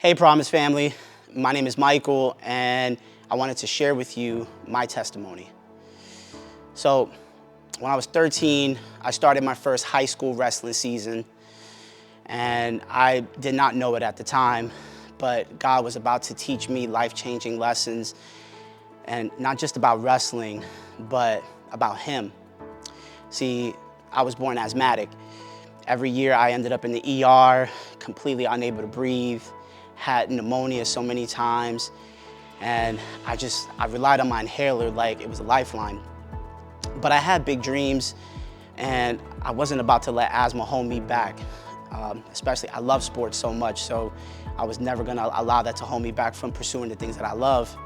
Hey Promise family, my name is Michael and I wanted to share with you my testimony. So when I was 13, I started my first high school wrestling season and I did not know it at the time, but God was about to teach me life-changing lessons, and not just about wrestling, but about Him. See, I was born asthmatic. Every year I ended up in the ER, completely unable to breathe, had pneumonia so many times, and I relied on my inhaler like it was a lifeline. But I had big dreams, and I wasn't about to let asthma hold me back. Especially, I love sports so much, so I was never gonna allow that to hold me back from pursuing the things that I love.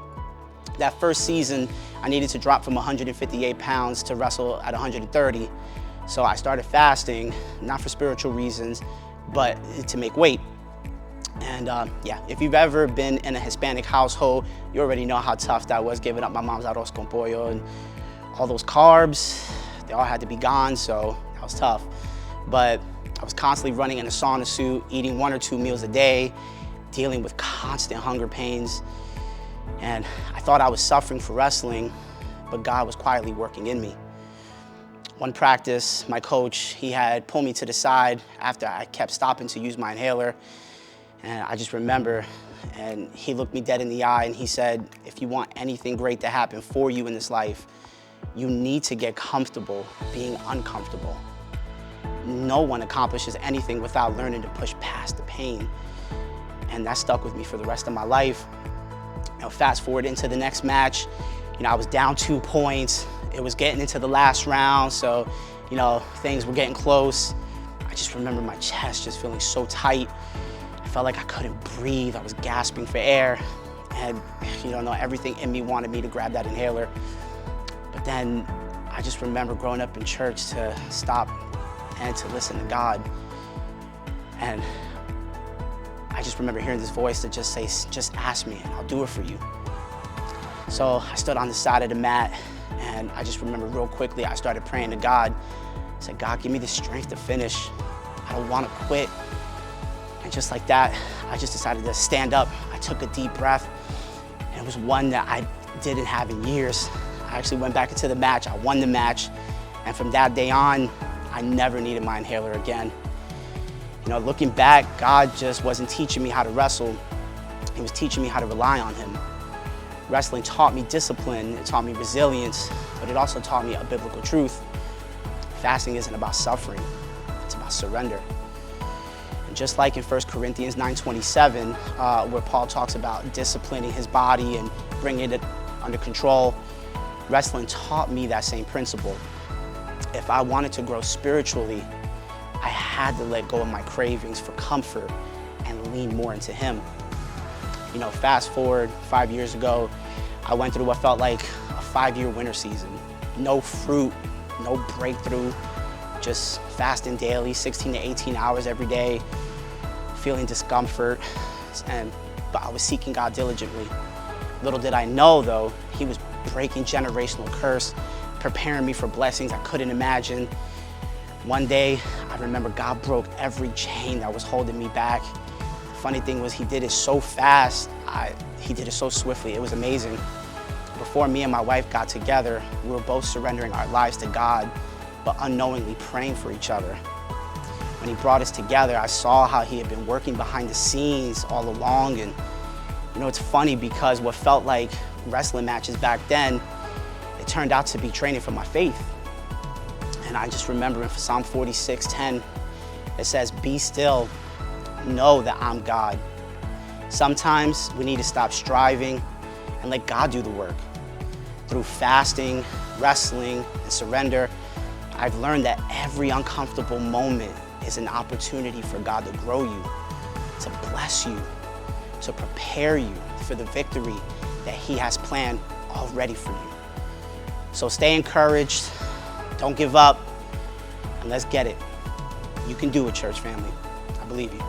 That first season, I needed to drop from 158 pounds to wrestle at 130. So I started fasting, not for spiritual reasons, but to make weight. And yeah, if you've ever been in a Hispanic household, you already know how tough that was, giving up my mom's arroz con pollo and all those carbs. They all had to be gone, so that was tough. But I was constantly running in a sauna suit, eating 1 or 2 meals a day, dealing with constant hunger pains. And I thought I was suffering for wrestling, but God was quietly working in me. One practice, my coach, he had pulled me to the side after I kept stopping to use my inhaler. And I just remember, and he looked me dead in the eye and he said, if you want anything great to happen for you in this life, you need to get comfortable being uncomfortable. No one accomplishes anything without learning to push past the pain. And that stuck with me for the rest of my life. Fast forward into the next match, I was down 2 points. It was getting into the last round, so things were getting close. I just remember my chest just feeling so tight. I felt like I couldn't breathe. I was gasping for air, and everything in me wanted me to grab that inhaler. But then I just remember growing up in church to stop and to listen to God. And I just remember hearing this voice that just says, just ask me and I'll do it for you. So I stood on the side of the mat and I just remember real quickly, I started praying to God. I said, God, give me the strength to finish. I don't want to quit. And just like that, I just decided to stand up. I took a deep breath, and it was one that I didn't have in years. I actually went back into the match, I won the match, and from that day on, I never needed my inhaler again. Looking back, God just wasn't teaching me how to wrestle. He was teaching me how to rely on Him. Wrestling taught me discipline, it taught me resilience, but it also taught me a biblical truth. Fasting isn't about suffering, it's about surrender. And just like in 1 Corinthians 9:27, where Paul talks about disciplining his body and bringing it under control, wrestling taught me that same principle. If I wanted to grow spiritually, I had to let go of my cravings for comfort and lean more into Him. Fast forward 5 years ago, I went through what felt like a 5-year winter season. No fruit, no breakthrough, just fasting daily, 16 to 18 hours every day, feeling discomfort, but I was seeking God diligently. Little did I know though, He was breaking generational curse, preparing me for blessings I couldn't imagine. One day, I remember God broke every chain that was holding me back. The funny thing was, He did it so fast, He did it so swiftly, it was amazing. Before me and my wife got together, we were both surrendering our lives to God, but unknowingly praying for each other. When He brought us together, I saw how He had been working behind the scenes all along, and it's funny because what felt like wrestling matches back then, it turned out to be training for my faith. And I just remember in Psalm 46:10, it says, be still, know that I'm God. Sometimes we need to stop striving and let God do the work. Through fasting, wrestling, and surrender, I've learned that every uncomfortable moment is an opportunity for God to grow you, to bless you, to prepare you for the victory that He has planned already for you. So stay encouraged. Don't give up, and let's get it. You can do it, church family. I believe you.